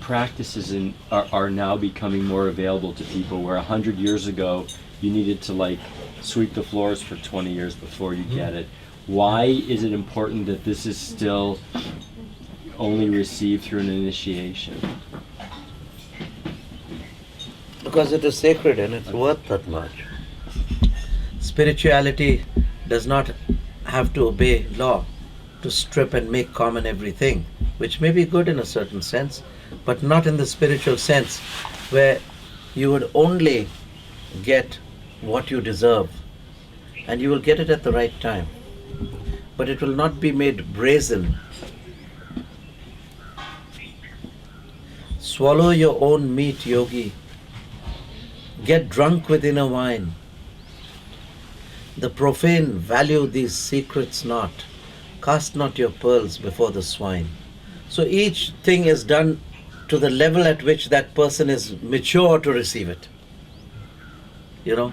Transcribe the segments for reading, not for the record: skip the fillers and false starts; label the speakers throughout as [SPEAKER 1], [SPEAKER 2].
[SPEAKER 1] practices are now becoming more available to people, where 100 years ago you needed to like sweep the floors for 20 years before you get it. Why is it important that this is still only received through an initiation?
[SPEAKER 2] Because it is sacred and it's worth that much. Spirituality does not have to obey law, to strip and make common everything, which may be good in a certain sense, but not in the spiritual sense, where you would only get what you deserve, and you will get it at the right time. But it will not be made brazen. Swallow your own meat, yogi. Get drunk with inner wine. The profane value these secrets not. Cast not your pearls before the swine. So each thing is done to the level at which that person is mature to receive it. You know,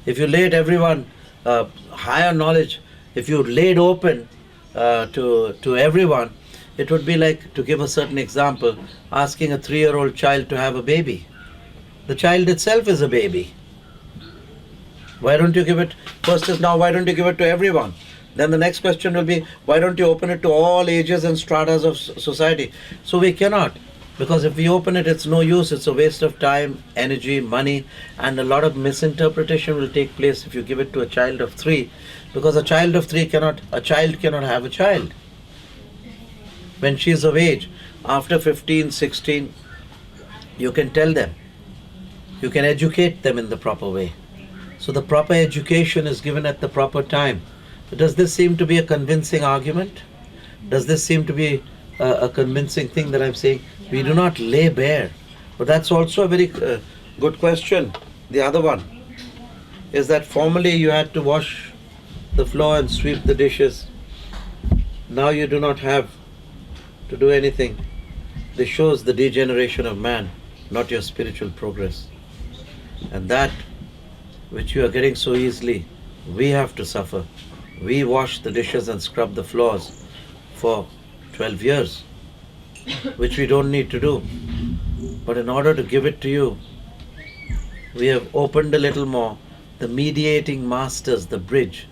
[SPEAKER 2] if you laid everyone higher knowledge, if you laid open to everyone, it would be like, to give a certain example, asking a 3-year-old child to have a baby. The child itself is a baby. Why don't you give it, first is now, why don't you give it to everyone? Then the next question will be, why don't you open it to all ages and stratas of society? So we cannot, because if we open it, it's no use, it's a waste of time, energy, money, and a lot of misinterpretation will take place if you give it to a child of 3, because a child of 3 cannot have a child. When she is of age, after 15, 16, you can tell them, you can educate them in the proper way. So the proper education is given at the proper time. Does this seem to be a convincing argument? Does this seem to be a convincing thing that I'm saying? We do not lay bare. But that's also a very good question. The other one is that formerly you had to wash the floor and sweep the dishes. Now you do not have to do anything. This shows the degeneration of man, not your spiritual progress. And that which you are getting so easily, we have to suffer. We wash the dishes and scrub the floors for 12 years, which we don't need to do. But in order to give it to you, we have opened a little more. The mediating masters, the bridge,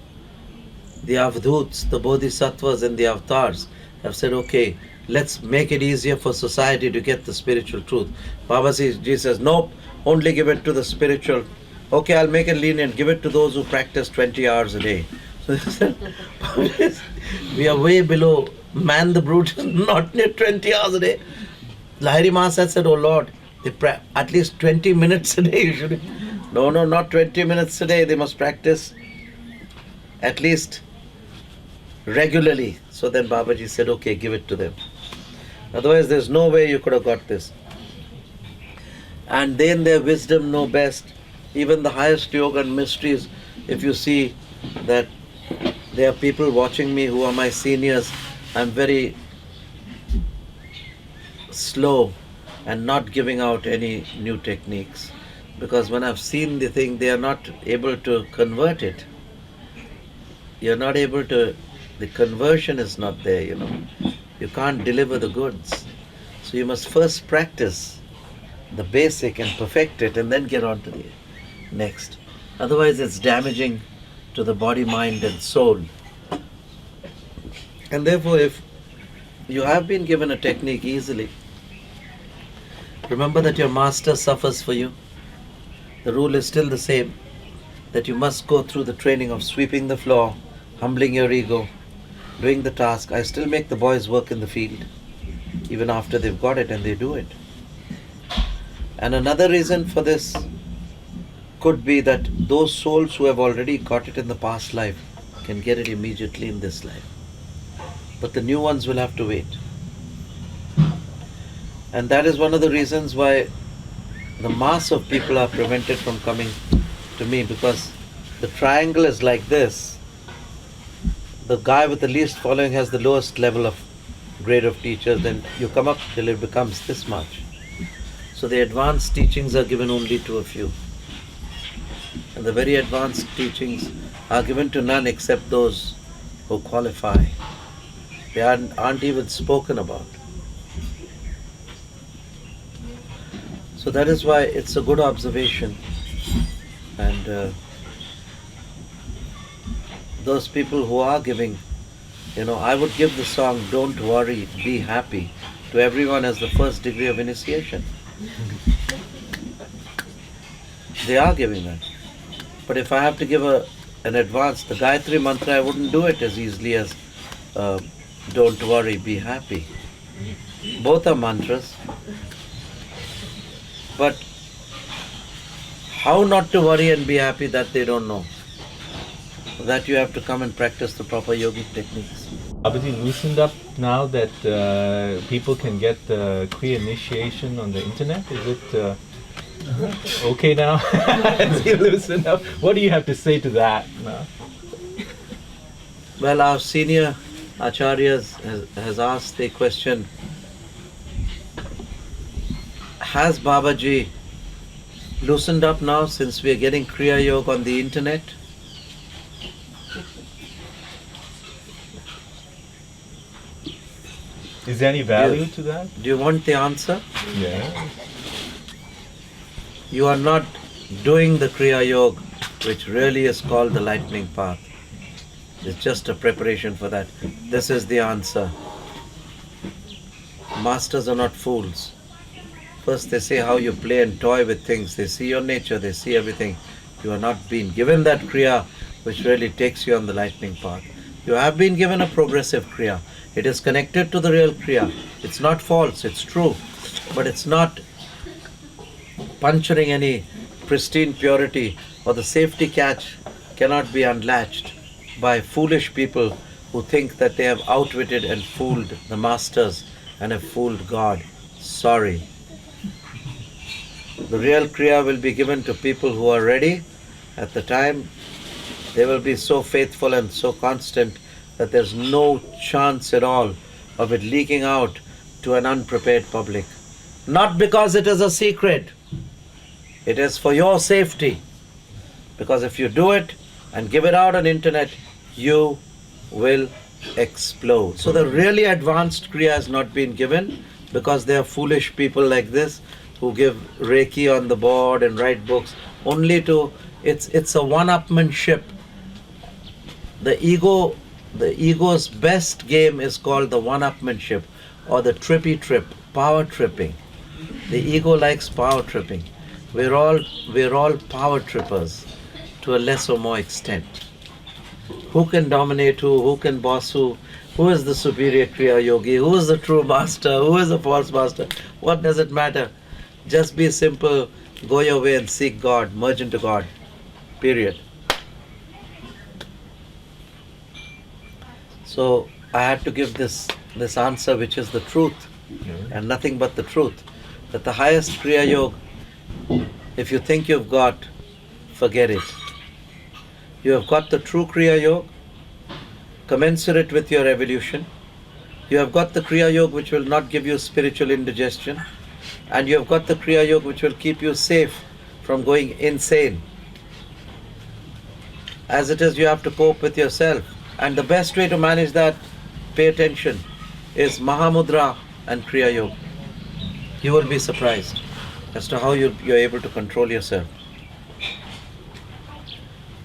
[SPEAKER 2] the avadhuts, the bodhisattvas and the avatars have said, okay, let's make it easier for society to get the spiritual truth. Babaji says, nope, only give it to the spiritual. Okay, I'll make it lenient, give it to those who practice 20 hours a day. So we are way below man the brute, not near 20 hours a day. Lahiri Maharaj said, oh Lord, at least 20 minutes a day you should. No, not 20 minutes a day. They must practice at least regularly. So then Babaji said, okay, give it to them. Otherwise there's no way you could have got this. And they in their wisdom know best. Even the highest yoga and mysteries, if you see that there are people watching me who are my seniors, I'm very slow and not giving out any new techniques. Because when I've seen the thing, they are not able to convert it. You're not able to, the conversion is not there, you know. You can't deliver the goods. So you must first practice the basic and perfect it and then get on to the next. Otherwise it's damaging to the body, mind and soul. And therefore if you have been given a technique easily, remember that your master suffers for you. The rule is still the same, that you must go through the training of sweeping the floor, humbling your ego, doing the task. I still make the boys work in the field, even after they've got it, and they do it. And another reason for this could be that those souls who have already got it in the past life can get it immediately in this life. But the new ones will have to wait. And that is one of the reasons why the mass of people are prevented from coming to me, because the triangle is like this. The guy with the least following has the lowest level of grade of teachers, then you come up till it becomes this much. So the advanced teachings are given only to a few. And the very advanced teachings are given to none except those who qualify. They aren't even spoken about. So that is why it's a good observation. And those people who are giving, I would give the song "Don't Worry, Be Happy" to everyone as the first degree of initiation. They are giving that. But if I have to give an advance, the Gayatri mantra, I wouldn't do it as easily as "Don't worry, be happy." Both are mantras. But how not to worry and be happy, that they don't know. That you have to come and practice the proper yogic techniques.
[SPEAKER 3] Babaji loosened up now that people can get the Kriya initiation on the internet. Is it okay now? Has he loosened up? What do you have to say to that? No?
[SPEAKER 2] Well, our senior acharyas has asked a question. Has Babaji loosened up now since we are getting Kriya Yoga on the internet?
[SPEAKER 3] Is there any value to that?
[SPEAKER 2] Do you want the answer?
[SPEAKER 3] Yeah.
[SPEAKER 2] You are not doing the Kriya Yoga, which really is called the lightning path. It's just a preparation for that. This is the answer. Masters are not fools. First they say how you play and toy with things. They see your nature, they see everything. You are not being given that Kriya which really takes you on the lightning path. You have been given a progressive Kriya. It is connected to the real Kriya. It's not false, it's true. But it's not puncturing any pristine purity, or the safety catch cannot be unlatched by foolish people who think that they have outwitted and fooled the masters and have fooled God. Sorry. The real Kriya will be given to people who are ready. At the time, they will be so faithful and so constant that there's no chance at all of it leaking out to an unprepared public. Not because it is a secret. It is for your safety. Because if you do it and give it out on internet, you will explode. So the really advanced Kriya has not been given because there are foolish people like this who give Reiki on the board and write books only to, it's a one-upmanship. The ego's best game is called the one-upmanship or the trippy trip, power tripping. The ego likes power tripping. We're all power trippers to a less or more extent. Who can dominate who can boss who is the superior Kriya Yogi, who is the true master, who is the false master, what does it matter? Just be simple, go your way and seek God, merge into God, period. So I had to give this answer which is the truth and nothing but the truth. That the highest Kriya Yoga, if you think you've got, forget it. You have got the true Kriya Yoga, commensurate with your evolution. You have got the Kriya Yoga which will not give you spiritual indigestion. And you have got the Kriya Yoga which will keep you safe from going insane. As it is, you have to cope with yourself. And the best way to manage that, pay attention, is Mahamudra and Kriya Yoga. You will be surprised as to how you're able to control yourself.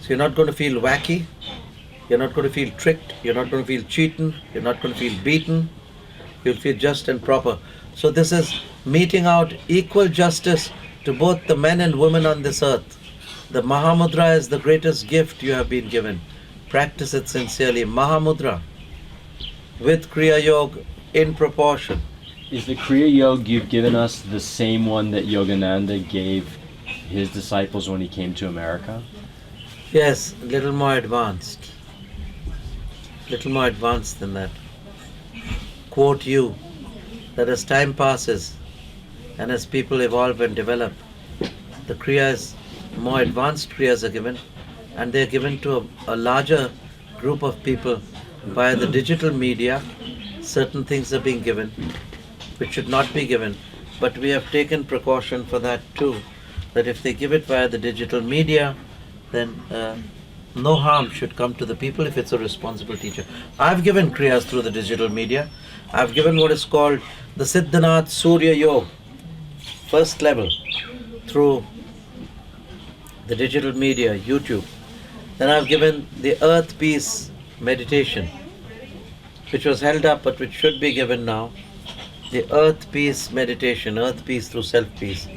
[SPEAKER 2] So you're not going to feel wacky, you're not going to feel tricked, you're not going to feel cheated, you're not going to feel beaten, you'll feel just and proper. So this is meting out equal justice to both the men and women on this earth. The Mahamudra is the greatest gift you have been given. Practice it sincerely. Mahamudra with Kriya Yoga in proportion.
[SPEAKER 1] Is the Kriya Yoga you've given us the same one that Yogananda gave his disciples when he came to America?
[SPEAKER 2] Yes, a little more advanced. Little more advanced than that. Quote you, that as time passes and as people evolve and develop, the Kriyas, more advanced Kriyas are given, and they are given to a larger group of people via the digital media. Certain things are being given which should not be given, but we have taken precaution for that too, that if they give it via the digital media, then no harm should come to the people if it's a responsible teacher. I've given Kriyas through the digital media. I've given what is called the Siddhanath Surya Yoga, first level. through the digital media, YouTube. Then I've given the Earth Peace meditation, which was held up but which should be given now. The Earth Peace meditation, Earth Peace through Self Peace.